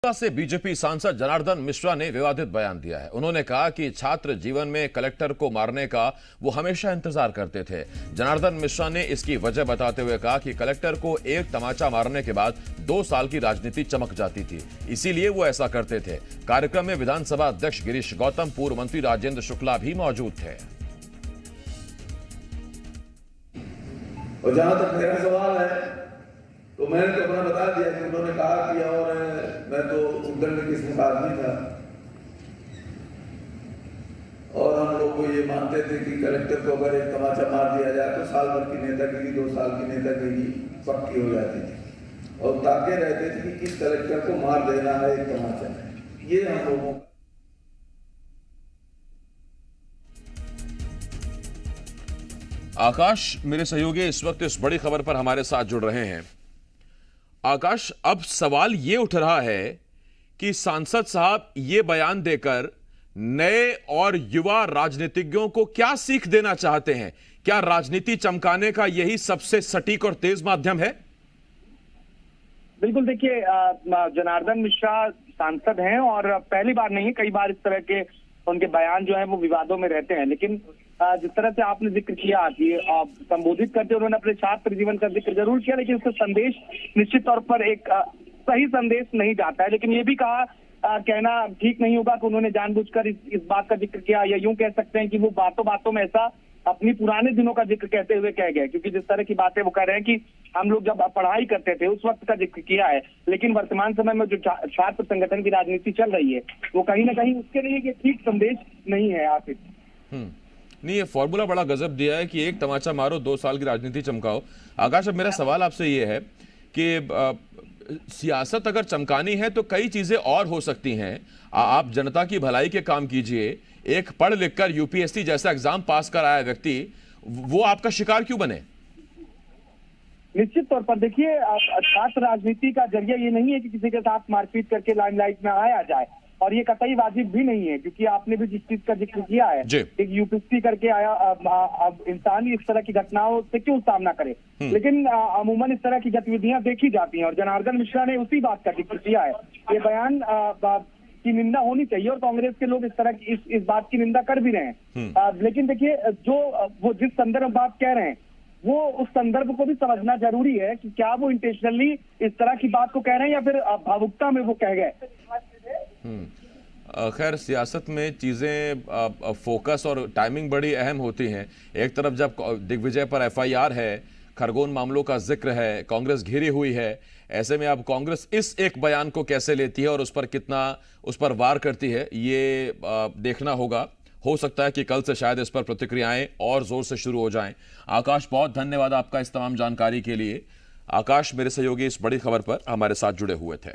से बीजेपी सांसद जनार्दन मिश्रा ने विवादित बयान दिया है। उन्होंने कहा कि छात्र जीवन में कलेक्टर को मारने का वो हमेशा इंतजार करते थे। जनार्दन मिश्रा ने इसकी वजह बताते हुए कहा कि कलेक्टर को एक तमाचा मारने के बाद 2 साल की राजनीति चमक जाती थी, इसीलिए वो ऐसा करते थे। कार्यक्रम में विधानसभा अध्यक्ष गिरीश गौतम, पूर्व मंत्री राजेंद्र शुक्ला भी मौजूद थे। और जहां तक मेरा सवाल है तो मैंने तो अपना बता दिया कि उन्होंने कहा कि और मैं तो उधर में किसी का आदमी था और हम लोग को ये मानते थे कि कलेक्टर को अगर एक तमाचा मार दिया जाए तो साल भर की नेतागिरी, 2 साल की नेतागिरी पक्की हो जाती थी और ताके रहते थे कि किस कलेक्टर को मार देना है एक तमाचा। ये हम लोगों आकाश, मेरे सहयोगी इस वक्त इस बड़ी खबर पर हमारे साथ जुड़ रहे हैं। आकाश, अब सवाल ये उठ रहा है कि सांसद साहब ये बयान देकर नए और युवा राजनीतिज्ञों को क्या सीख देना चाहते हैं? क्या राजनीति चमकाने का यही सबसे सटीक और तेज माध्यम है? बिल्कुल, देखिए, जनार्दन मिश्रा सांसद हैं और पहली बार नहीं है, कई बार इस तरह के उनके बयान जो है वो विवादों में रहते हैं। लेकिन जिस तरह से आपने जिक्र किया कि संबोधित करते उन्होंने अपने छात्र जीवन का जिक्र जरूर किया, लेकिन उसका संदेश निश्चित तौर पर एक सही संदेश नहीं जाता है। लेकिन ये भी कहा, कहना ठीक नहीं होगा कि उन्होंने जानबूझकर इस बात का जिक्र किया, या यूं कह सकते हैं कि वो बातों बातों में ऐसा अपनी पुराने दिनों का जिक्र कहते हुए कह गए, क्योंकि जिस तरह की बातें वो कह रहे हैं कि हम लोग जब पढ़ाई करते थे उस वक्त का जिक्र किया है, लेकिन वर्तमान समय में जो छात्र संगठन की राजनीति चल रही है वो कहीं ना कहीं उसके लिए ये ठीक संदेश नहीं है। आप नहीं, ये फॉर्मूला बड़ा गजब दिया है कि एक तमाचा मारो, 2 साल की राजनीति चमकाओ। आकाश, अब मेरा सवाल आपसे ये है कि सियासत अगर चमकानी है तो कई चीजें और हो सकती हैं। आप जनता की भलाई के काम कीजिए। एक पढ़ लिख कर यूपीएससी जैसा एग्जाम पास कर आया व्यक्ति, वो आपका शिकार क्यों बने? निश्चित तौर पर देखिए, छात्र राजनीति का जरिया ये नहीं है कि किसी के साथ मारपीट करके लाइमलाइट में आया जाए, और ये कतई वाजिब भी नहीं है, क्योंकि आपने भी जिस चीज का जिक्र किया है, एक यूपीएससी करके आया, अब इंसान इस तरह की घटनाओं से क्यों सामना करे। लेकिन अमूमन इस तरह की गतिविधियां देखी जाती हैं और जनार्दन मिश्रा ने उसी बात का जिक्र किया है। ये बयान की निंदा होनी चाहिए और कांग्रेस के लोग इस तरह की इस बात की निंदा कर भी रहे हैं। लेकिन देखिए, वो जिस संदर्भ बात कह रहे हैं वो उस संदर्भ को भी समझना जरूरी है कि क्या वो इंटेंशनली इस तरह की बात को कह रहे हैं या फिर भावुकता में वो कह गए। खैर, सियासत में चीजें फोकस और टाइमिंग बड़ी अहम होती हैं। एक तरफ जब दिग्विजय पर एफआईआर है, खरगोन मामलों का जिक्र है, कांग्रेस घिरी हुई है, ऐसे में अब कांग्रेस इस एक बयान को कैसे लेती है और उस पर वार करती है, ये देखना होगा। हो सकता है कि कल से शायद इस पर प्रतिक्रियाएं और जोर से शुरू हो जाएं। आकाश, बहुत धन्यवाद आपका इस तमाम जानकारी के लिए। आकाश, मेरे सहयोगी इस बड़ी खबर पर हमारे साथ जुड़े हुए थे।